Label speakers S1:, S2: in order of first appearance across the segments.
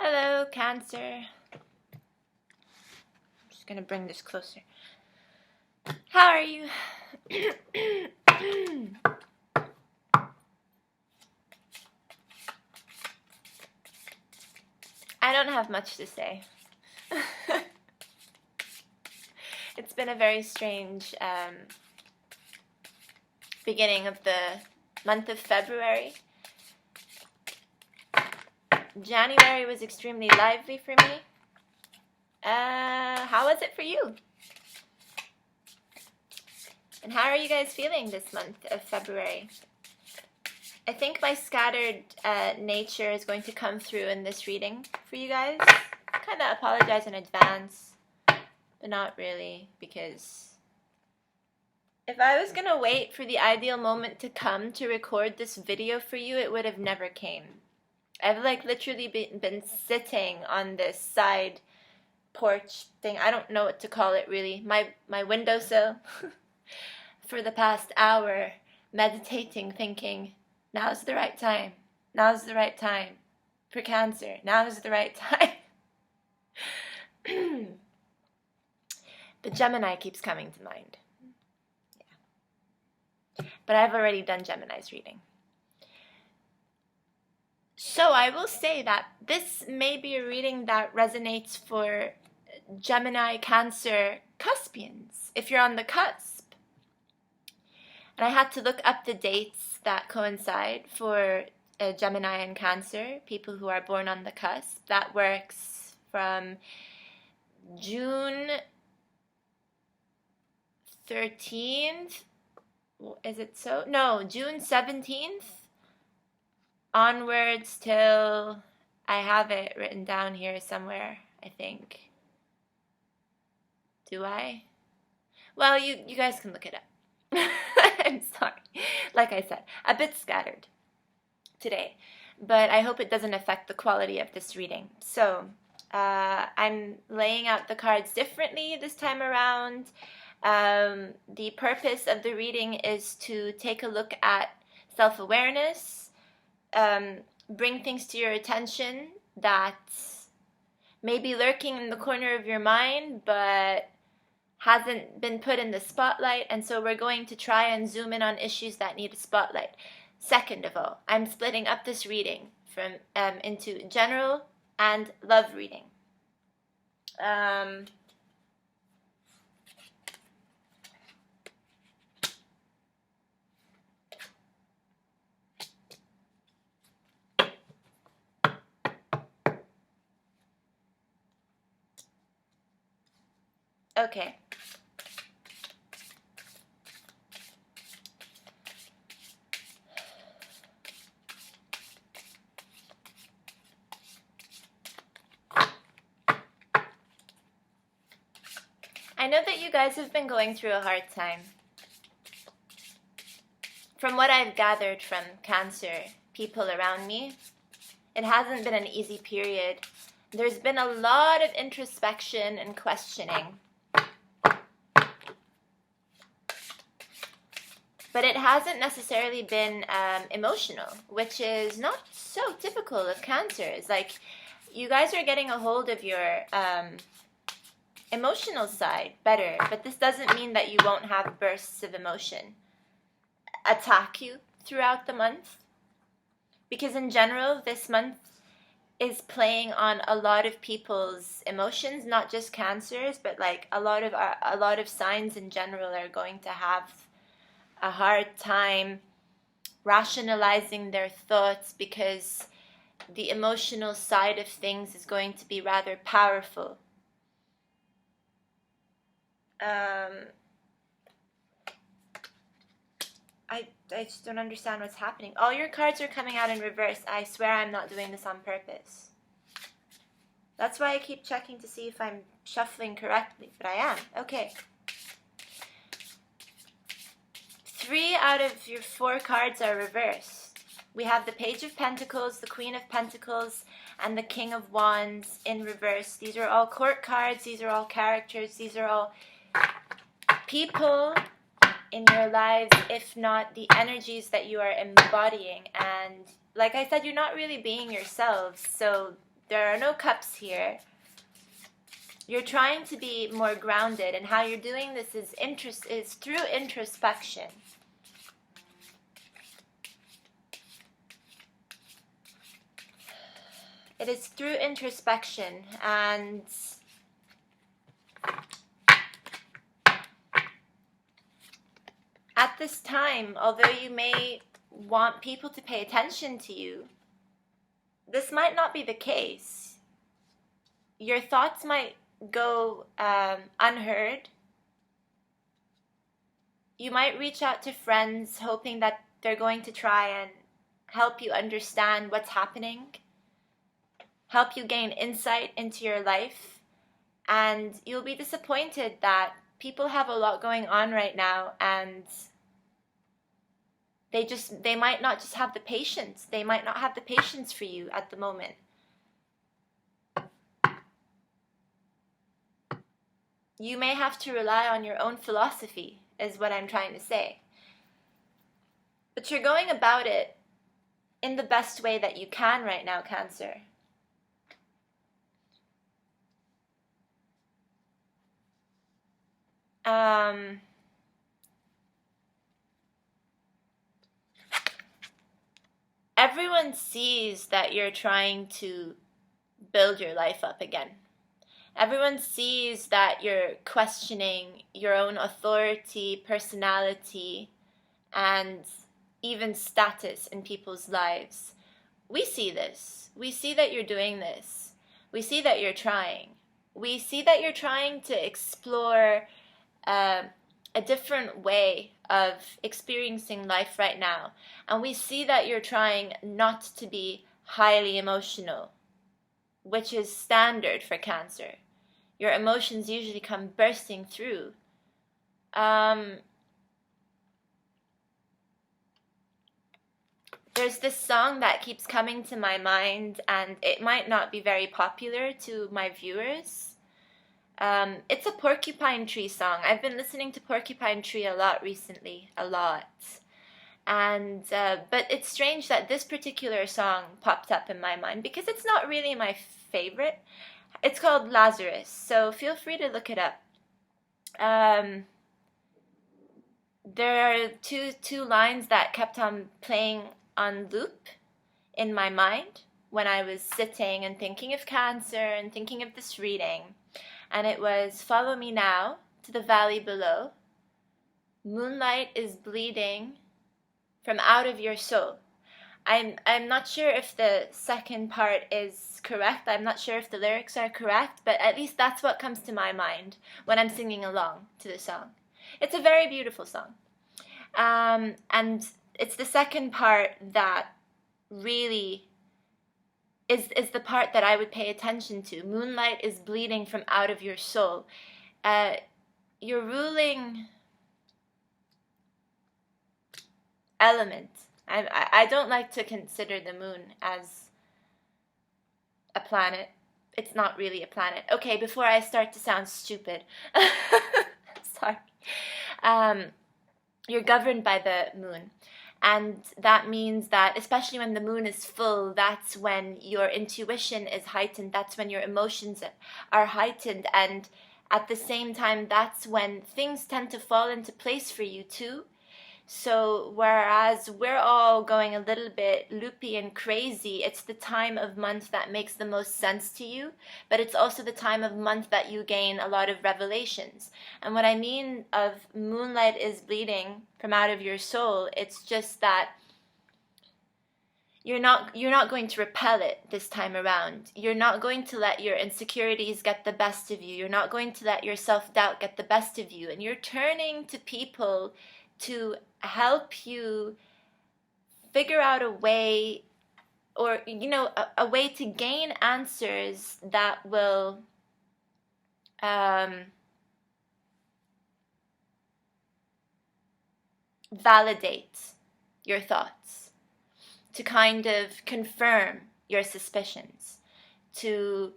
S1: Hello, Cancer. I'm just gonna bring this closer. How are you? I don't have much to say. It's been a very strange beginning of the month of February. January was extremely lively for me. How was it for you? And how are you guys feeling this month of February? I think my scattered nature is going to come through in this reading for you guys. I kind of apologize in advance, but not really, because if I was going to wait for the ideal moment to come to record this video for you, it would have never came. I've literally been sitting on this side porch thing. I don't know what to call it really. My windowsill for the past hour, meditating, thinking, now's the right time. Now's the right time for Cancer. Now's the right time. But Gemini keeps coming to mind. Yeah. But I've already done Gemini's reading. So I will say that this may be a reading that resonates for Gemini, Cancer, Cuspians, if you're on the cusp. And I had to look up the dates that coincide for Gemini and Cancer, people who are born on the cusp. That works from June 13th, is it so? No, June 17th onwards till, I have it written down here somewhere, I think. Do I? Well, you guys can look it up. I'm sorry. Like I said, a bit scattered today, but I hope it doesn't affect the quality of this reading. So I'm laying out the cards differently this time around. The purpose of the reading is to take a look at self-awareness, bring things to your attention that may be lurking in the corner of your mind but hasn't been put in the spotlight, and so we're going to try and zoom in on issues that need a spotlight. Second of all, I'm splitting up this reading from into general and love reading. Okay. I know that you guys have been going through a hard time. From what I've gathered from Cancer people around me, it hasn't been an easy period. There's been a lot of introspection and questioning. But it hasn't necessarily been emotional, which is not so typical of Cancers. Like, you guys are getting a hold of your emotional side better, but this doesn't mean that you won't have bursts of emotion attack you throughout the month. Because in general, this month is playing on a lot of people's emotions, not just Cancers, but like a lot of signs in general are going to have a hard time rationalizing their thoughts because the emotional side of things is going to be rather powerful. I just don't understand what's happening. All your cards are coming out in reverse. I swear I'm not doing this on purpose. That's why I keep checking to see if I'm shuffling correctly, but I am. Okay. 3 out of your 4 cards are reversed. We have the Page of Pentacles, the Queen of Pentacles, and the King of Wands in reverse. These are all court cards. These are all characters. These are all people in your lives, if not the energies that you are embodying. And like I said, you're not really being yourselves. So There are no cups here. You're trying to be more grounded, and how you're doing this is through introspection. It is through introspection, and at this time, although you may want people to pay attention to you, this might not be the case. Your thoughts might go unheard. You might reach out to friends hoping that they're going to try and help you understand what's happening, help you gain insight into your life, and you'll be disappointed that people have a lot going on right now, and they might not just have the patience. They might not have the patience for you at the moment. You may have to rely on your own philosophy, is what I'm trying to say. But you're going about it in the best way that you can right now, Cancer. Everyone sees that you're trying to build your life up again. Everyone sees that you're questioning your own authority, personality, and even status in people's lives. We see this. We see that you're doing this. We see that you're trying. We see that you're trying to explore a different way of experiencing life right now. And we see that you're trying not to be highly emotional, which is standard for Cancer. Your emotions usually come bursting through. There's this song that keeps coming to my mind, and it might not be very popular to my viewers. It's a Porcupine Tree song. I've been listening to Porcupine Tree a lot recently, a lot. And but it's strange that this particular song popped up in my mind because it's not really my favorite. It's called Lazarus, so feel free to look it up. There are two lines that kept on playing on loop in my mind when I was sitting and thinking of Cancer and thinking of this reading. And it was, follow me now to the valley below. Moonlight is bleeding from out of your soul. I'm not sure if the second part is correct. I'm not sure if the lyrics are correct, but at least that's what comes to my mind when I'm singing along to the song. It's a very beautiful song. And it's the second part that really is the part that I would pay attention to. Moonlight is bleeding from out of your soul. Your ruling element. I don't like to consider the moon as a planet. It's not really a planet. Okay, before I start to sound stupid. Sorry. You're governed by the moon. And that means that, especially when the moon is full, that's when your intuition is heightened. That's when your emotions are heightened. And at the same time, that's when things tend to fall into place for you too. So whereas we're all going a little bit loopy and crazy, it's the time of month that makes the most sense to you, but it's also the time of month that you gain a lot of revelations. And what I mean of moonlight is bleeding from out of your soul, it's just that you're not going to repel it this time around. You're not going to let your insecurities get the best of you. You're not going to let your self-doubt get the best of you. And you're turning to people to help you figure out a way, or a way to gain answers that will validate your thoughts, to kind of confirm your suspicions, to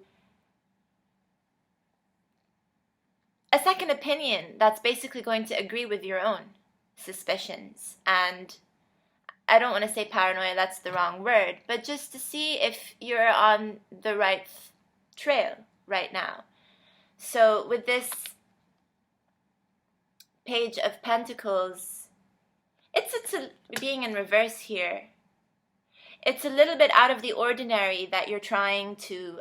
S1: a second opinion that's basically going to agree with your own suspicions. And I don't want to say paranoia, that's the wrong word, but just to see if you're on the right trail right now. So with this Page of Pentacles, it's being in reverse here. It's a little bit out of the ordinary that you're trying to,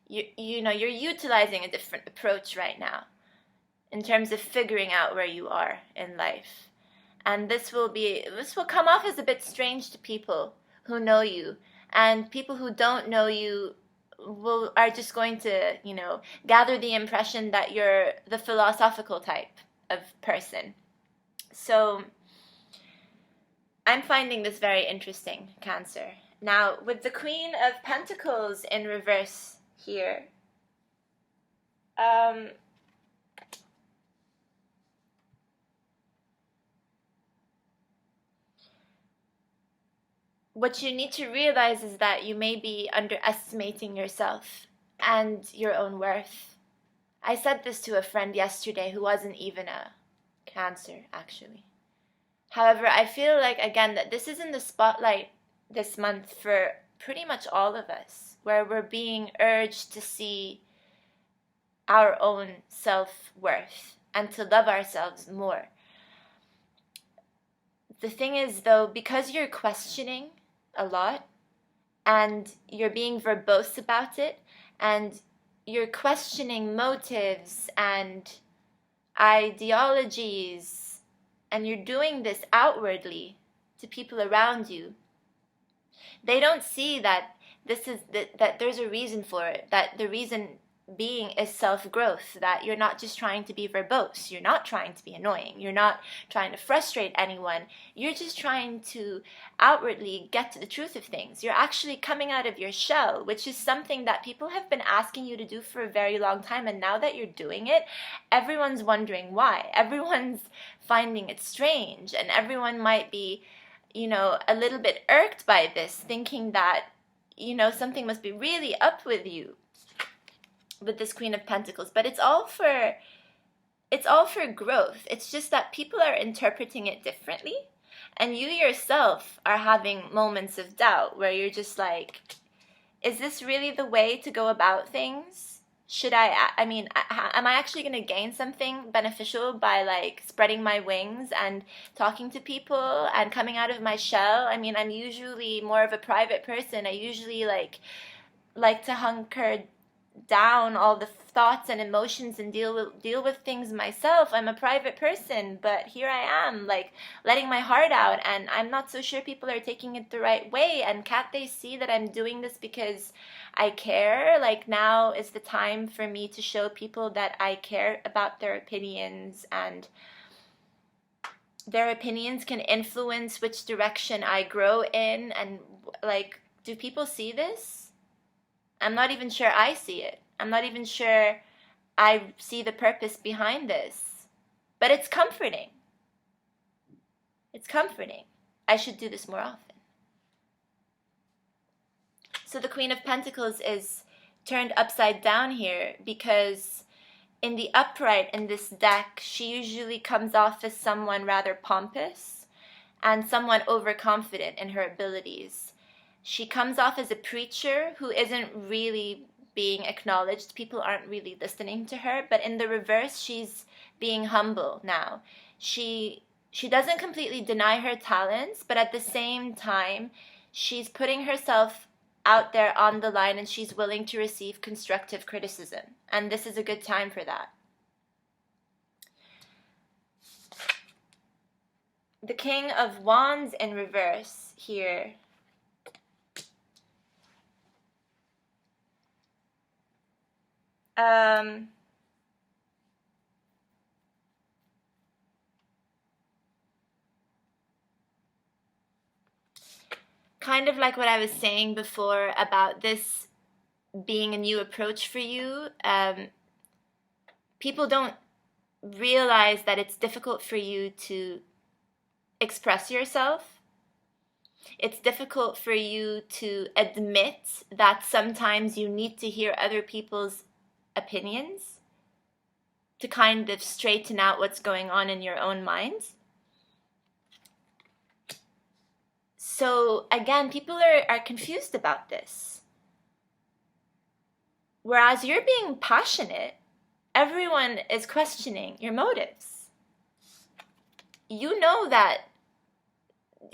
S1: you know, you're utilizing a different approach right now in terms of figuring out where you are in life. And this will come off as a bit strange to people who know you, and people who don't know you are just going to, you know, gather the impression that you're the philosophical type of person. So I'm finding this very interesting, Cancer. Now, with the Queen of Pentacles in reverse here, what you need to realize is that you may be underestimating yourself and your own worth. I said this to a friend yesterday who wasn't even a Cancer, actually. However, I feel like, again, that this is in the spotlight this month for pretty much all of us, where we're being urged to see our own self-worth and to love ourselves more. The thing is, though, because you're questioning a lot and you're being verbose about it and you're questioning motives and ideologies, and you're doing this outwardly to people around you, they don't see that that there's a reason for it, that the reason being is self-growth, that you're not just trying to be verbose, you're not trying to be annoying, you're not trying to frustrate anyone, you're just trying to outwardly get to the truth of things. You're actually coming out of your shell, which is something that people have been asking you to do for a very long time, and now that you're doing it, everyone's wondering why. Everyone's finding it strange, and everyone might be, you know, a little bit irked by this, thinking that, you know, something must be really up with you with this Queen of Pentacles. But it's all for growth. It's just that people are interpreting it differently, and you yourself are having moments of doubt where you're just like, is this really the way to go about things? Should I mean, am I actually going to gain something beneficial by like spreading my wings and talking to people and coming out of my shell? I mean, I'm usually more of a private person. I usually like to hunker down all the thoughts and emotions and deal with things myself. I'm a private person, but here I am, like letting my heart out, and I'm not so sure people are taking it the right way. And can't they see that I'm doing this because I care? Like, now is the time for me to show people that I care about their opinions, and their opinions can influence which direction I grow in. And like, do people see this? I'm not even sure I see it. I'm not even sure I see the purpose behind this. But it's comforting. It's comforting. I should do this more often. So the Queen of Pentacles is turned upside down here because in the upright in this deck, she usually comes off as someone rather pompous and someone overconfident in her abilities. She comes off as a preacher who isn't really being acknowledged. People aren't really listening to her. But in the reverse, she's being humble now. She doesn't completely deny her talents, but at the same time, she's putting herself out there on the line, and she's willing to receive constructive criticism. And this is a good time for that. The King of Wands in reverse here. Kind of like what I was saying before about this being a new approach for you. People don't realize that it's difficult for you to express yourself. It's difficult for you to admit that sometimes you need to hear other people's opinions to kind of straighten out what's going on in your own mind. So again, people are confused about this. Whereas you're being passionate, everyone is questioning your motives. You know that,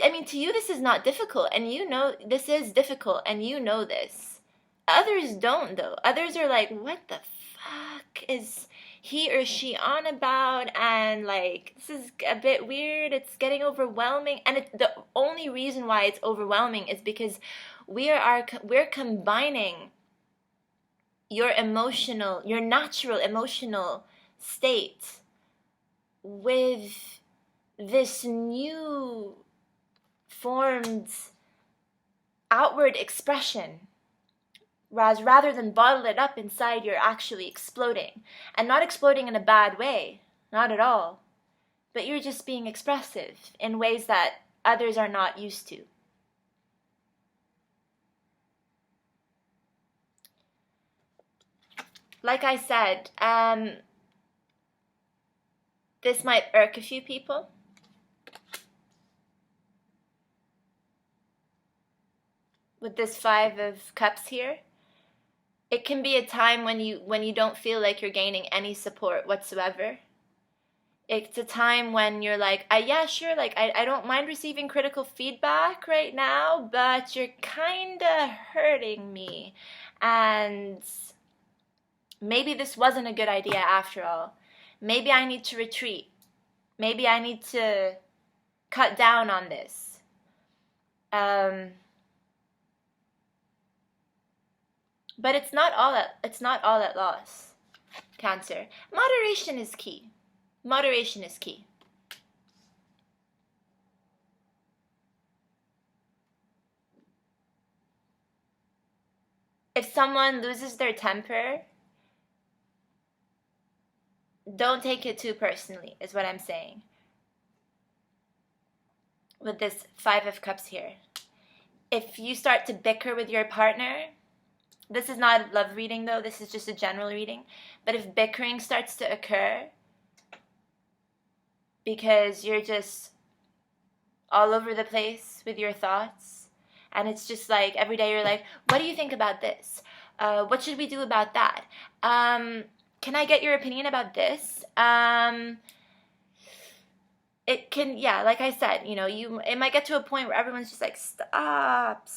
S1: I mean, to you this is not difficult, and you know this is difficult, and you know this. Others don't, though. Others are like, what the fuck is he or she on about? And like, this is a bit weird. It's getting overwhelming. And the only reason why it's overwhelming is because we're combining your natural emotional state with this new formed outward expression. Whereas rather than bottle it up inside, you're actually exploding. And not exploding in a bad way, not at all. But you're just being expressive in ways that others are not used to. Like I said, this might irk a few people. With this 5 of Cups here. It can be a time when you don't feel like you're gaining any support whatsoever. It's a time when you're like, yeah, sure, like I don't mind receiving critical feedback right now, but you're kind of hurting me. And maybe this wasn't a good idea after all. Maybe I need to retreat. Maybe I need to cut down on this. But it's not all at loss, Cancer. Moderation is key. Moderation is key. If someone loses their temper, don't take it too personally, is what I'm saying. With this 5 of Cups here. If you start to bicker with your partner, this is not a love reading though, this is just a general reading. But if bickering starts to occur because you're just all over the place with your thoughts, and it's just like every day you're like, what do you think about this? What should we do about that? Can I get your opinion about this? It can, yeah, like I said, it might get to a point where everyone's just like, stop.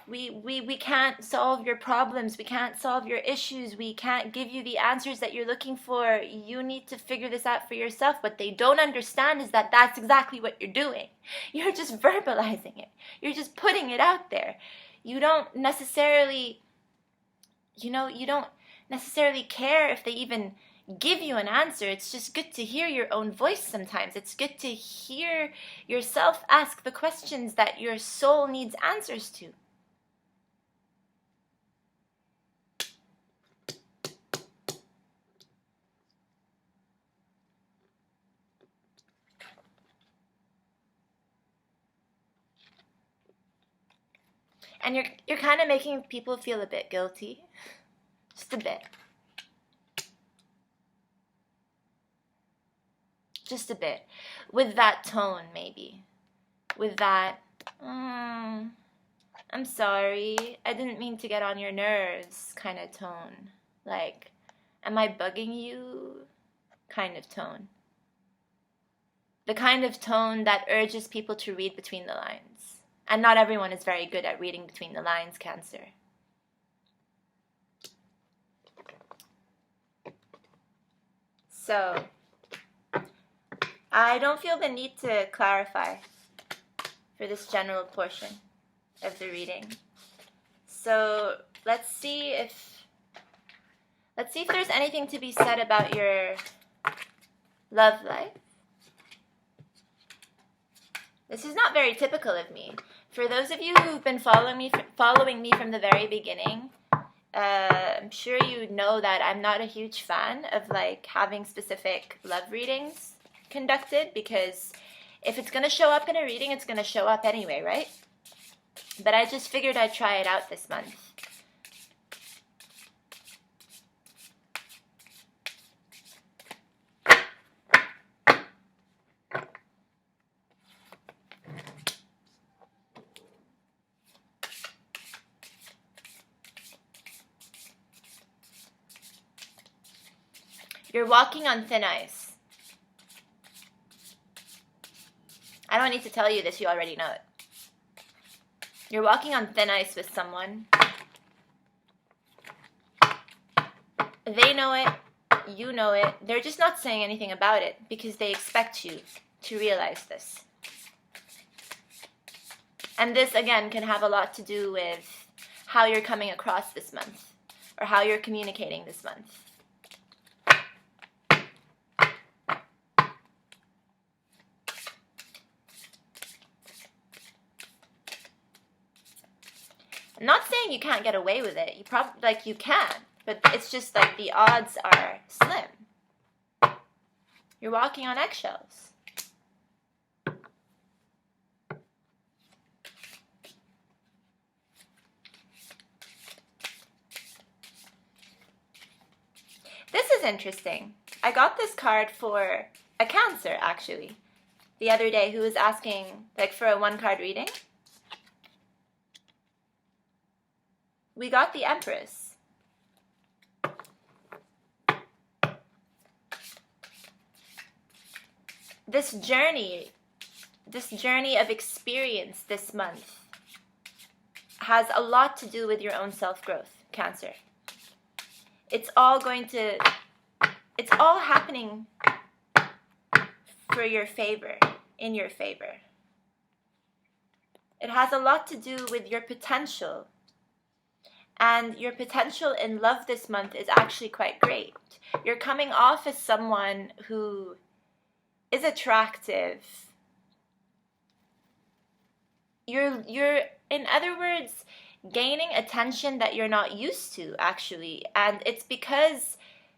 S1: We can't solve your problems. We can't solve your issues. We can't give you the answers that you're looking for. You need to figure this out for yourself. What they don't understand is that that's exactly what you're doing. You're just verbalizing it. You're just putting it out there. You don't necessarily, care if they even give you an answer. It's just good to hear your own voice sometimes. It's good to hear yourself ask the questions that your soul needs answers to. And you're kind of making people feel a bit guilty. Just a bit. Just a bit. With that tone, maybe. With that, I'm sorry, I didn't mean to get on your nerves kind of tone. Like, am I bugging you kind of tone. The kind of tone that urges people to read between the lines. And not everyone is very good at reading between the lines, Cancer. So, I don't feel the need to clarify for this general portion of the reading. So let's see if there's anything to be said about your love life. This is not very typical of me. For those of you who've been following me from the very beginning, I'm sure you know that I'm not a huge fan of having specific love readings conducted, because if it's going to show up in a reading, it's going to show up anyway, right? But I just figured I'd try it out this month. You're walking on thin ice. I don't need to tell you this, you already know it. You're walking on thin ice with someone. They know it, you know it. They're just not saying anything about it because they expect you to realize this. And this, again, can have a lot to do with how you're coming across this month or how you're communicating this month. I'm not saying you can't get away with it. You probably, like, you can, but it's just like the odds are slim. You're walking on eggshells. This is interesting. I got this card for a Cancer, actually, the other day, who was asking, like, for a one-card reading. We got the Empress. This journey of experience this month has a lot to do with your own self-growth, Cancer. It's all happening for your favor, in your favor. It has a lot to do with your potential. And your potential in love this month is actually quite great. You're coming off as someone who is attractive. You're in other words, gaining attention that you're not used to, actually. And it's because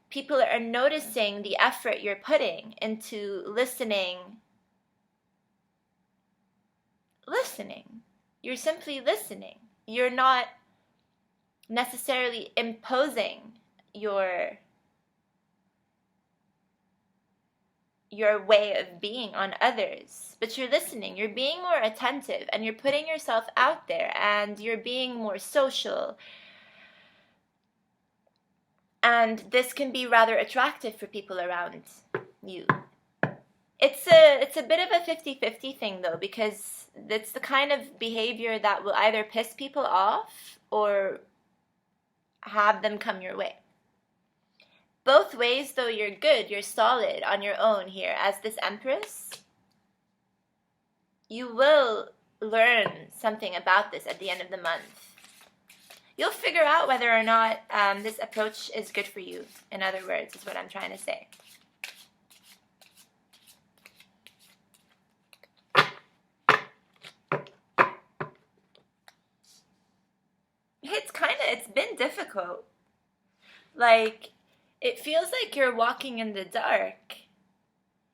S1: people are noticing the effort you're putting into listening. You're simply listening. You're not necessarily imposing your way of being on others, but you're listening, you're being more attentive, and you're putting yourself out there, and you're being more social. And this can be rather attractive for people around you. It's a bit of a 50-50 thing, though, because it's the kind of behavior that will either piss people off or have them come your way. Both ways, though, you're good, you're solid on your own here. As this Empress, you will learn something about this at the end of the month. You'll figure out whether or not this approach is good for you, in other words, is what I'm trying to say. It's been difficult. Like, it feels like you're walking in the dark.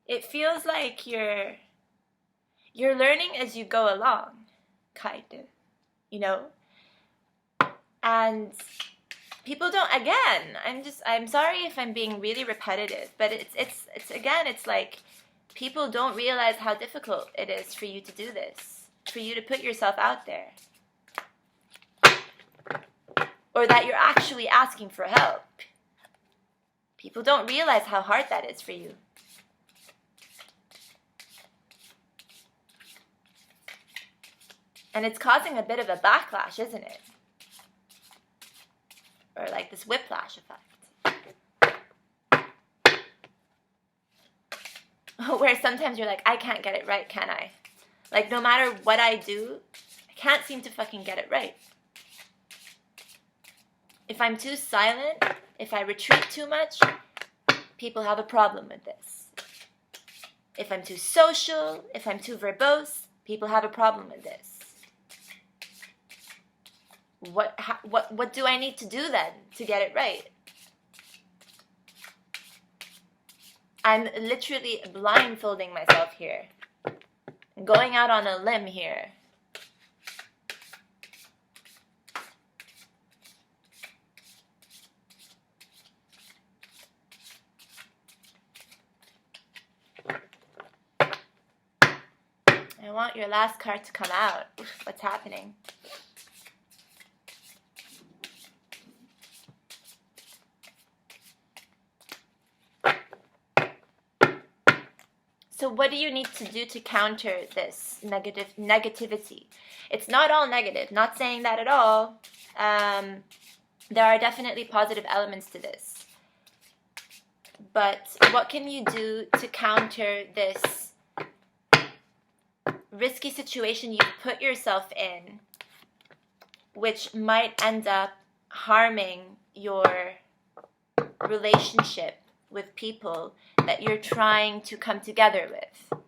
S1: It feels like you're learning as you go along, kind of, you know? And people don't, again, I'm sorry if I'm being really repetitive, but it's like people don't realize how difficult it is for you to do this, for you to put yourself out there. Or that you're actually asking for help. People don't realize how hard that is for you. And it's causing a bit of a backlash, isn't it? Or like this whiplash effect. Where sometimes you're like, I can't get it right, can I? Like, no matter what I do, I can't seem to fucking get it right. If I'm too silent, if I retreat too much, people have a problem with this. If I'm too social, if I'm too verbose, people have a problem with this. What do I need to do then to get it right? I'm literally blindfolding myself here. Going out on a limb here. I want your last card to come out. Oof, what's happening? So what do you need to do to counter this negativity? It's not all negative, not saying that at all. There are definitely positive elements to this. But what can you do to counter this risky situation you've put yourself in, which might end up harming your relationship with people that you're trying to come together with?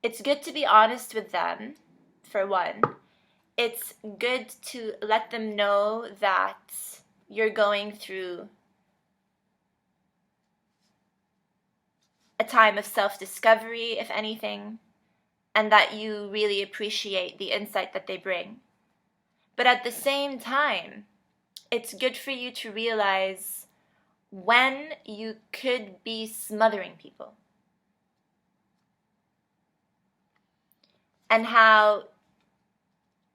S1: It's good to be honest with them, for one. It's good to let them know that you're going through a time of self-discovery, if anything, and that you really appreciate the insight that they bring. But at the same time, it's good for you to realize when you could be smothering people. And how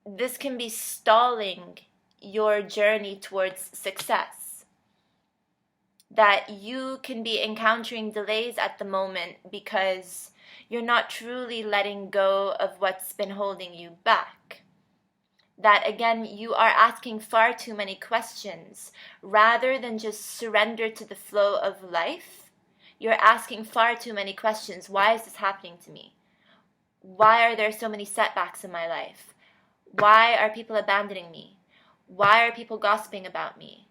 S1: this can be stalling your journey towards success. That you can be encountering delays at the moment because you're not truly letting go of what's been holding you back. That again, you are asking far too many questions. Rather than just surrender to the flow of life, you're asking far too many questions. Why is this happening to me? Why are there so many setbacks in my life? Why are people abandoning me? Why are people gossiping about me?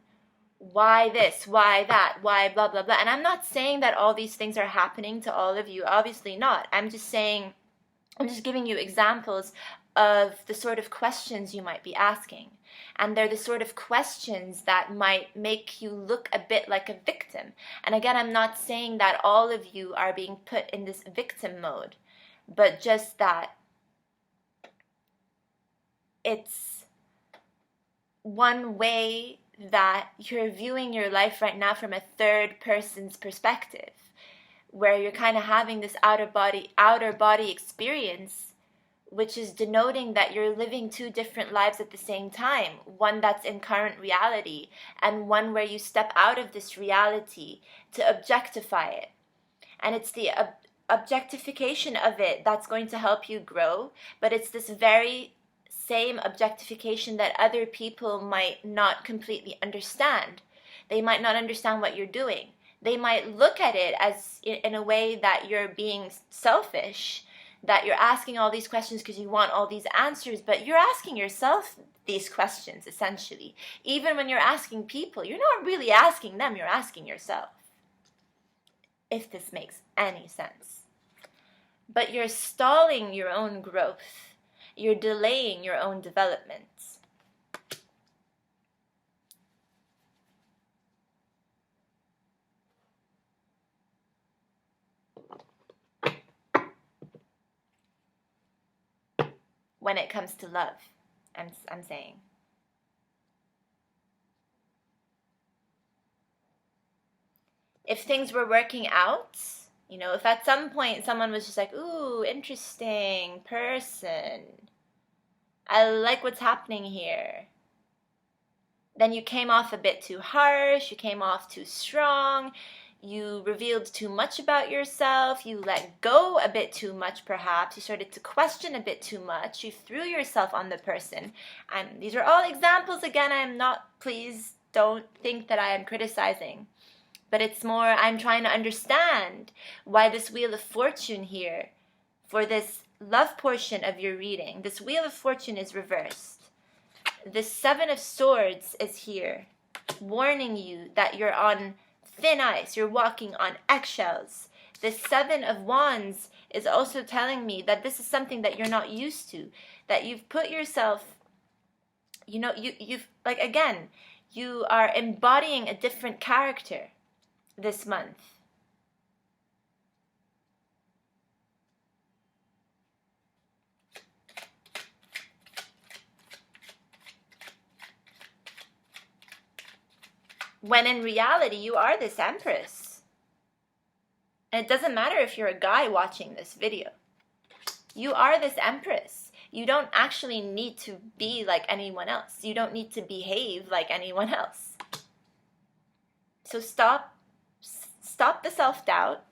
S1: Why this? Why that? Why blah, blah, blah? And I'm not saying that all these things are happening to all of you. Obviously not. I'm just giving you examples of the sort of questions you might be asking. And they're the sort of questions that might make you look a bit like a victim. And again, I'm not saying that all of you are being put in this victim mode, but just that it's one way that you're viewing your life right now from a third person's perspective, where you're kind of having this outer body experience, which is denoting that you're living two different lives at the same time, one that's in current reality and one where you step out of this reality to objectify it. And it's the objectification of it that's going to help you grow, but it's this very same objectification that other people might not completely understand. They might not understand what you're doing. They might look at it as in a way that you're being selfish, that you're asking all these questions because you want all these answers, but you're asking yourself these questions essentially. Even when you're asking people, you're not really asking them, you're asking yourself. If this makes any sense. But you're stalling your own growth. You're delaying your own development. When it comes to love, I'm saying. If things were working out, you know, if at some point someone was just like, ooh, interesting person, I like what's happening here, then you came off a bit too harsh, you came off too strong, you revealed too much about yourself, you let go a bit too much perhaps, you started to question a bit too much, you threw yourself on the person. And these are all examples, again, please don't think that I am criticizing. But it's more, I'm trying to understand why this Wheel of Fortune here, for this love portion of your reading, this Wheel of Fortune is reversed. The Seven of Swords is here, warning you that you're on thin ice, you're walking on eggshells. The Seven of Wands is also telling me that this is something that you're not used to, that you've put yourself, you know, you've, like, again, you are embodying a different character this month. When in reality, you are this Empress. And it doesn't matter if you're a guy watching this video. You are this Empress. You don't actually need to be like anyone else. You don't need to behave like anyone else. So stop the self-doubt,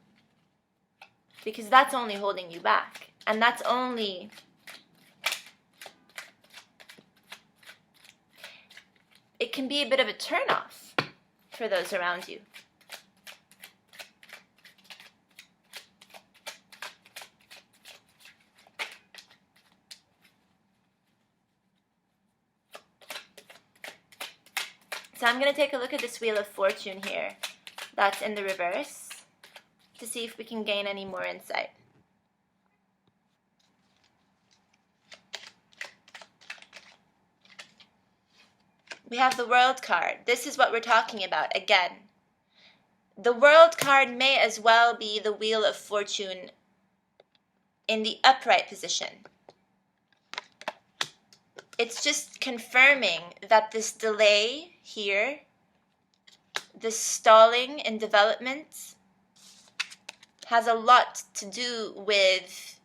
S1: because that's only holding you back. And that's only it can be a bit of a turnoff for those around you. So I'm going to take a look at this Wheel of Fortune here that's in the reverse to see if we can gain any more insight. We have the World card. This is what we're talking about again. The World card may as well be the Wheel of Fortune in the upright position. It's just confirming that this delay here, this stalling in development, has a lot to do with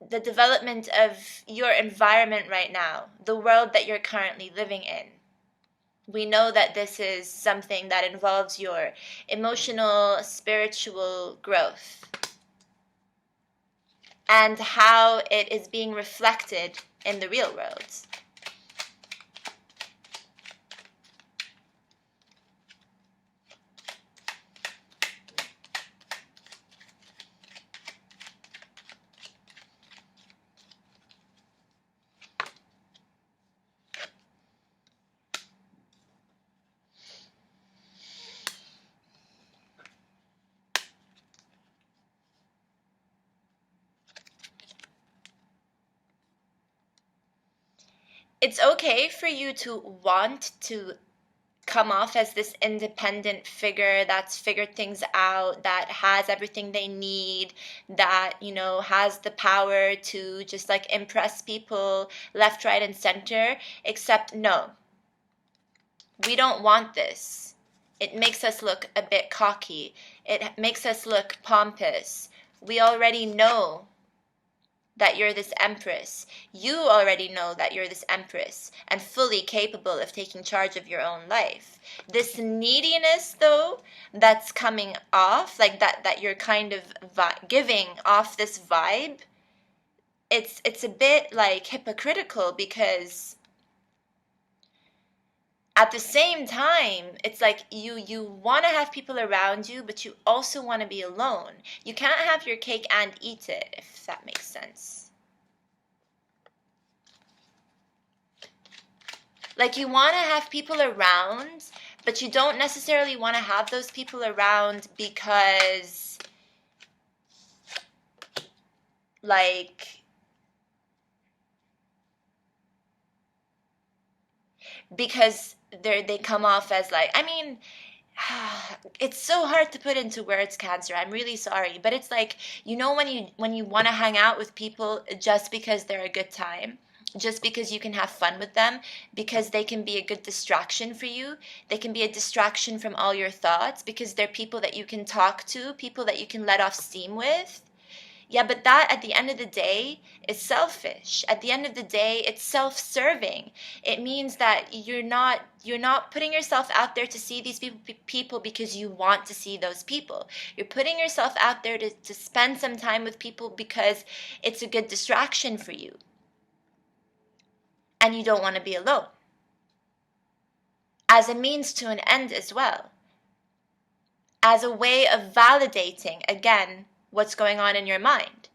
S1: the development of your environment right now, the world that you're currently living in. We know that this is something that involves your emotional, spiritual growth and how it is being reflected in the real world. It's okay for you to want to come off as this independent figure that's figured things out, that has everything they need, that, has the power to just like impress people left, right, and center. Except no, we don't want this. It makes us look a bit cocky. It makes us look pompous. We already know that you're this Empress. You already know that you're this Empress and fully capable of taking charge of your own life. This neediness, though, that's coming off, like that you're kind of giving off this vibe, it's a bit like hypocritical, because at the same time, it's like you want to have people around you, but you also want to be alone. You can't have your cake and eat it, if that makes sense. Like, you want to have people around, but you don't necessarily want to have those people around because, they come off as like, it's so hard to put into words, Cancer. I'm really sorry, but it's like, when you want to hang out with people just because they're a good time, just because you can have fun with them, because they can be a good distraction for you, they can be a distraction from all your thoughts, because they're people that you can talk to, people that you can let off steam with. Yeah, but that at the end of the day is selfish. At the end of the day, it's self-serving. It means that you're not putting yourself out there to see these people because you want to see those people. You're putting yourself out there to spend some time with people because it's a good distraction for you. And you don't want to be alone. As a means to an end as well. As a way of validating, again, what's going on in your mind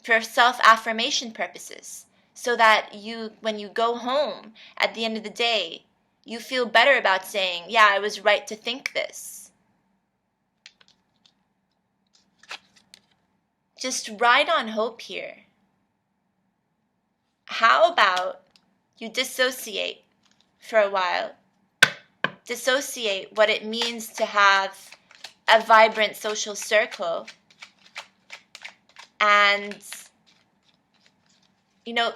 S1: for self-affirmation purposes, so that when you go home at the end of the day, you feel better about saying, yeah, I was right to think this. Just ride on hope here. How about you dissociate for a while? Dissociate what it means to have a vibrant social circle, and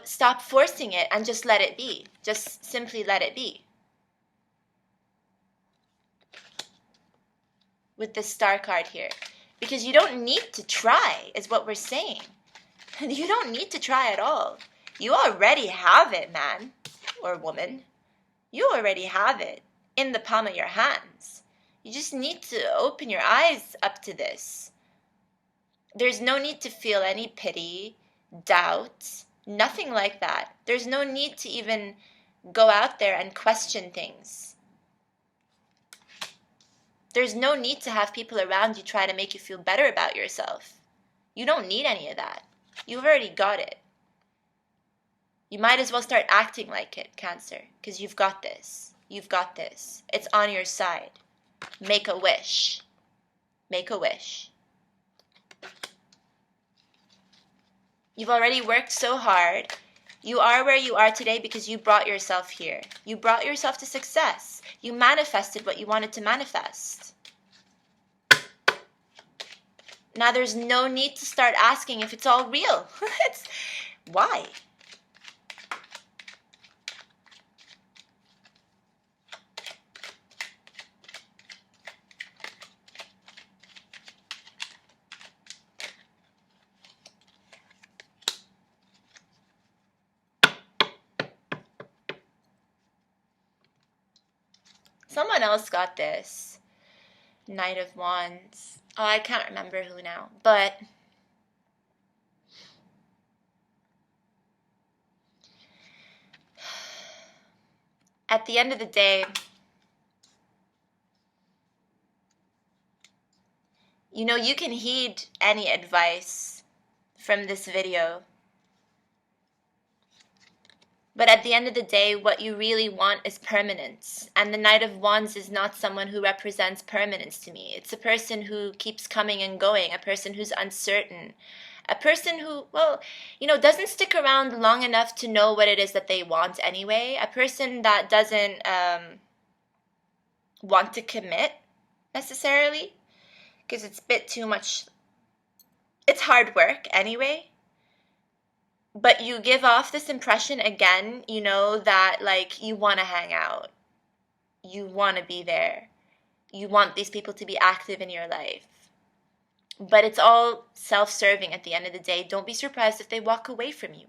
S1: stop forcing it and just let it be. Just simply let it be. With this Star card here, because you don't need to try, is what we're saying. You don't need to try at all. You already have it, man or woman. You already have it in the palm of your hands. You just need to open your eyes up to this. There's no need to feel any pity, doubt, nothing like that. There's no need to even go out there and question things. There's no need to have people around you try to make you feel better about yourself. You don't need any of that. You've already got it. You might as well start acting like it, Cancer, because you've got this. You've got this. It's on your side. Make a wish. Make a wish. You've already worked so hard. You are where you are today because you brought yourself here. You brought yourself to success. You manifested what you wanted to manifest. Now there's no need to start asking if it's all real. Why? Someone else got this. Knight of Wands. Oh, I can't remember who now. But at the end of the day, you know, you can heed any advice from this video. But at the end of the day, what you really want is permanence. And the Knight of Wands is not someone who represents permanence to me. It's a person who keeps coming and going, a person who's uncertain, a person who, well, you know, doesn't stick around long enough to know what it is that they want anyway, a person that doesn't want to commit necessarily, because it's a bit too much. It's hard work anyway. But you give off this impression again, you know, that like you want to hang out. You want to be there. You want these people to be active in your life. But it's all self-serving at the end of the day. Don't be surprised if they walk away from you.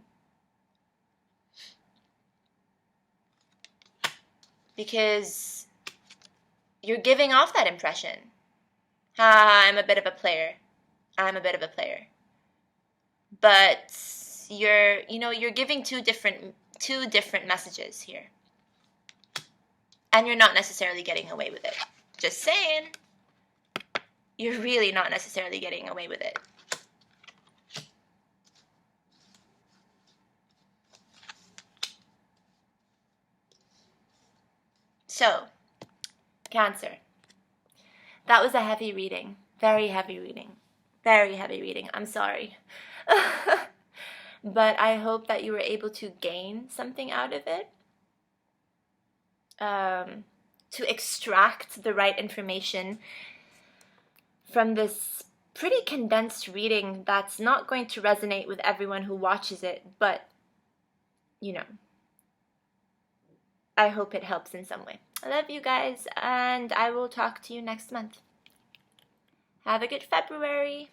S1: Because you're giving off that impression. I'm a bit of a player. I'm a bit of a player. But you're giving two different messages here. And you're not necessarily getting away with it. Just saying. You're really not necessarily getting away with it. So, Cancer. That was a heavy reading. Very heavy reading. Very heavy reading. I'm sorry. But I hope that you were able to gain something out of it. To extract the right information from this pretty condensed reading that's not going to resonate with everyone who watches it, but, you know, I hope it helps in some way. I love you guys, and I will talk to you next month. Have a good February.